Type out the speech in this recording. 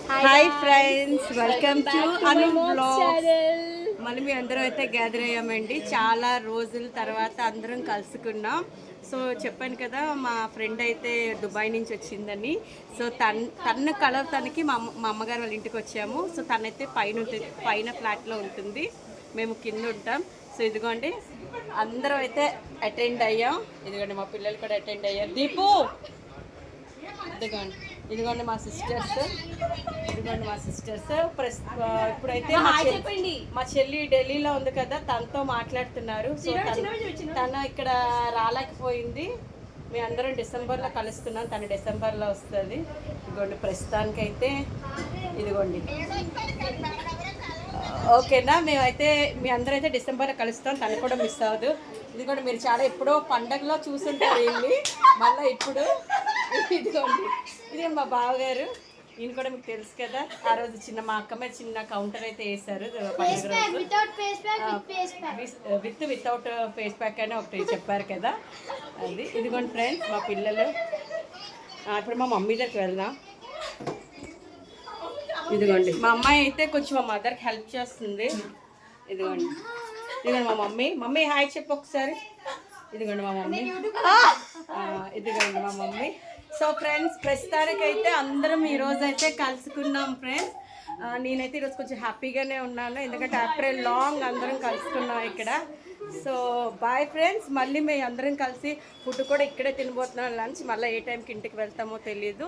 Hi friends, welcome to Anu blogs. మళ్ళీ మీ అందరం అయితే గ్యాదర్ అయ్యామండి. చాలా రోజుల తర్వాత అందరం కలుసుకున్నాం. సో చెప్పాను కదా, మా ఫ్రెండ్ అయితే దుబాయ్ నుంచి వచ్చిందని. సో తన కలవటానికి మా అమ్మగారు వాళ్ళ ఇంటికి వచ్చాము. సో తనైతే పైన ఫ్లాట్లో ఉంటుంది, మేము కింద ఉంటాం. సో ఇదిగోండి, అందరం అయితే అటెండ్ అయ్యాం. ఇదిగోండి మా పిల్లలు కూడా అటెండ్ అయ్యారు. దీపు ఇదిగోండి మా సిస్టర్స్. ఇప్పుడైతే మా చెల్లి ఢిల్లీలో ఉంది కదా, తనతో మాట్లాడుతున్నారు. సో తను ఇక్కడ రాలేకపోయింది. మేము అందరం డిసెంబర్లో కలుస్తున్నాం, తను డిసెంబర్లో వస్తుంది. ఇదిగోండి ప్రస్తుతానికైతే ఇదిగోండి, ఓకేనా. మేమైతే మీ అందరైతే డిసెంబర్లో కలుస్తాం, తను కూడా మిస్ అవ్వదు. ఇదిగోండి, మీరు చాలా ఎప్పుడో పండగలో చూసుంటారు వెళ్ళి, మళ్ళీ ఇప్పుడు ఇదిగోండి ఇది మా బావగారు. ఈయన కూడా మీకు తెలుసు కదా, ఆ రోజు మా అక్కమ్మ చిన్న కౌంటర్ అయితే వేసారు వితౌట్ ఫేస్ ప్యాక్ అని ఒకటి చెప్పారు కదా, అది. ఇదిగోండి ఫ్రెండ్స్ మా పిల్లలు. ఇప్పుడు మా మమ్మీ దగ్గరికి వెళ్దాం. ఇదిగోండి మా అమ్మాయి అయితే కొంచెం మా మదర్కి హెల్ప్ చేస్తుంది. ఇదిగోండి మా మమ్మీ హాయ్ చెప్పు ఒకసారి. ఇదిగోండి మా మమ్మీ, ఇదిగోండి మా మమ్మీ. సో ఫ్రెండ్స్, ప్రస్తుతానికైతే అందరం ఈరోజు అయితే కలుసుకున్నాం ఫ్రెండ్స్. నేనైతే ఈరోజు కొంచెం హ్యాపీగానే ఉన్నాను, ఎందుకంటే ఏప్రిల్ లాంగ్ అందరం కలుసుకున్నాం ఇక్కడ. సో బాయ్ ఫ్రెండ్స్, మళ్ళీ మేము అందరం కలిసి ఫుడ్ కూడా ఇక్కడే తినబోతున్నాం లంచ్. మళ్ళీ ఏ టైంకి ఇంటికి వెళ్తామో తెలీదు.